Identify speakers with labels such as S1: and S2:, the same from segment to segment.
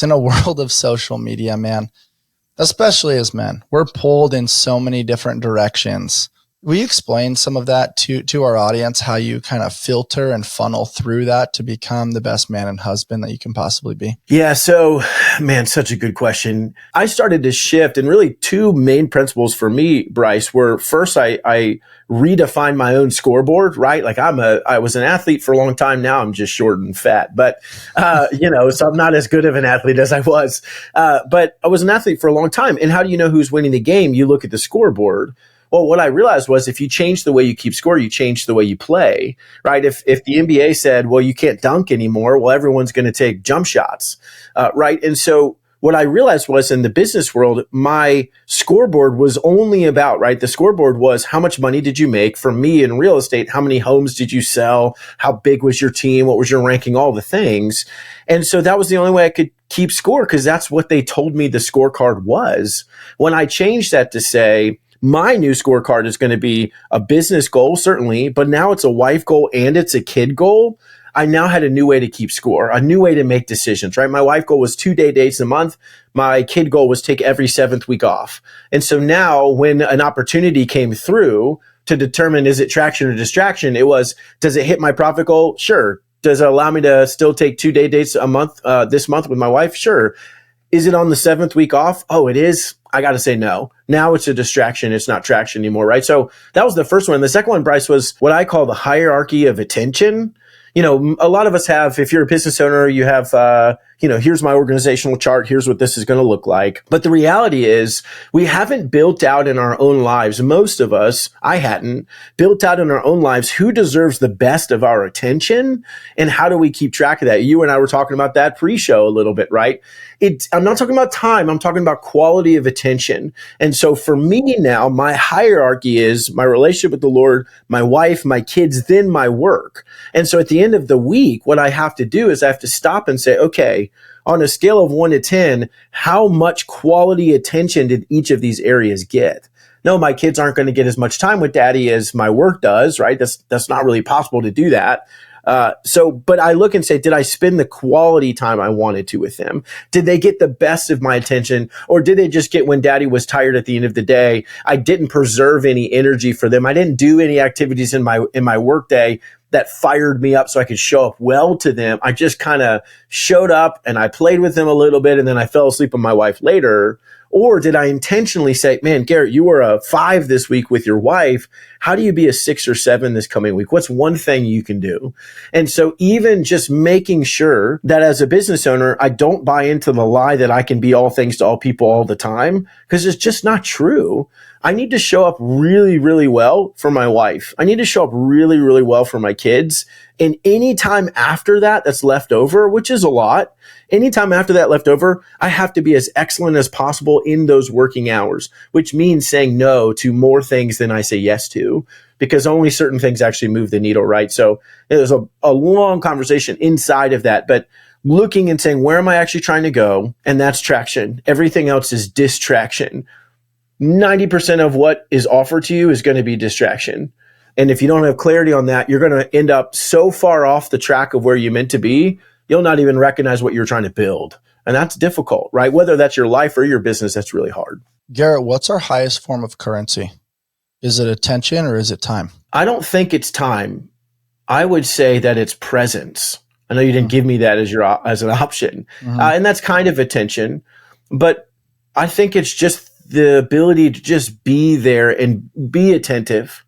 S1: In a world of social media, man, especially as men, we're pulled in so many different directions. Will you explain some of that to our audience, how you kind of filter and funnel through that to become the best man and husband that you can possibly be?
S2: Yeah. So, man, such a good question. I started to shift, and really two main principles for me, Bryce, were first, I redefined my own scoreboard, right? Like I was an athlete for a long time. Now I'm just short and fat, but, so I'm not as good of an athlete as I was. But I was an athlete for a long time. And how do you know who's winning the game? You look at the scoreboard. Well, what I realized was if you change the way you keep score, you change the way you play, right? If the NBA said, well, you can't dunk anymore, well, everyone's going to take jump shots, right? And so what I realized was in the business world, my scoreboard was only about, right? The scoreboard was how much money did you make? For me in real estate, how many homes did you sell? How big was your team? What was your ranking? All the things. And so that was the only way I could keep score because that's what they told me the scorecard was. When I changed that to say, my new scorecard is going to be a business goal, certainly, but now it's a wife goal and it's a kid goal. I now had a new way to keep score, a new way to make decisions, right? My wife goal was 2 dates a month. My kid goal was take every 7th week off. And so now when an opportunity came through to determine is it traction or distraction, it was, does it hit my profit goal? Sure. Does it allow me to still take 2 dates a month, this month with my wife? Sure. Is it on the 7th week off? Oh, it is. I got to say no. Now it's a distraction. It's not traction anymore, right? So that was the first one. The second one, Bryce, was what I call the hierarchy of attention. You know, a lot of us have, if you're a business owner, you have, here's my organizational chart. Here's what this is going to look like. But the reality is we haven't built out in our own lives. Most of us, I hadn't built out in our own lives who deserves the best of our attention and how do we keep track of that? You and I were talking about that pre-show a little bit, right? I'm not talking about time. I'm talking about quality of attention. And so for me now, my hierarchy is my relationship with the Lord, my wife, my kids, then my work. And so at the end of the week, what I have to do is I have to stop and say, okay, on a scale of 1 to 10, how much quality attention did each of these areas get? No, my kids aren't going to get as much time with daddy as my work does, right? That's not really possible to do that. But I look and say, did I spend the quality time I wanted to with them? Did they get the best of my attention? Or did they just get when daddy was tired at the end of the day? I didn't preserve any energy for them. I didn't do any activities in my work day that fired me up so I could show up well to them. I just kind of showed up and I played with them a little bit and then I fell asleep on my wife later. Or did I intentionally say, man, Garrett, you were a 5 this week with your wife. How do you be a 6 or 7 this coming week? What's one thing you can do? And so even just making sure that as a business owner, I don't buy into the lie that I can be all things to all people all the time, because it's just not true. I need to show up really, really well for my wife. I need to show up really, really well for my kids. And any time after that that's left over, which is a lot, anytime after that left over, I have to be as excellent as possible in those working hours, which means saying no to more things than I say yes to, because only certain things actually move the needle, right? So there's a long conversation inside of that, but looking and saying, where am I actually trying to go? And that's traction. Everything else is distraction. 90% of what is offered to you is going to be distraction. And if you don't have clarity on that, you're going to end up so far off the track of where you meant to be, you'll not even recognize what you're trying to build. And that's difficult, right? Whether that's your life or your business, that's really hard.
S1: Garrett, what's our highest form of currency? Is it attention or is it time?
S2: I don't think it's time. I would say that it's presence. I know you didn't give me that as an option. And that's kind of attention. But I think it's just the ability to just be there and be attentive,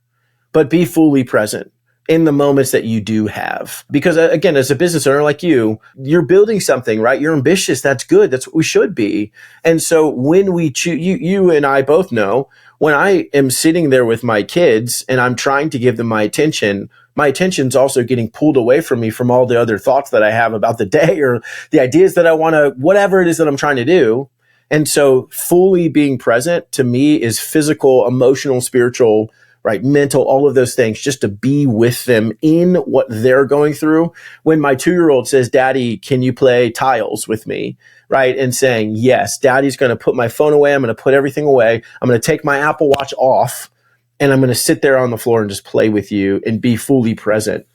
S2: but be fully present in the moments that you do have. Because again, as a business owner like you're building something, right? You're ambitious. That's good. That's what we should be. And so when we choose, you and I both know, when I am sitting there with my kids and I'm trying to give them my attention's also getting pulled away from me from all the other thoughts that I have about the day or the ideas that I want to, whatever it is that I'm trying to do. And so fully being present to me is physical, emotional, spiritual, right? Mental, all of those things, just to be with them in what they're going through. When my 2-year-old says, Daddy, can you play tiles with me? Right? And saying, yes, Daddy's going to put my phone away. I'm going to put everything away. I'm going to take my Apple Watch off and I'm going to sit there on the floor and just play with you and be fully present.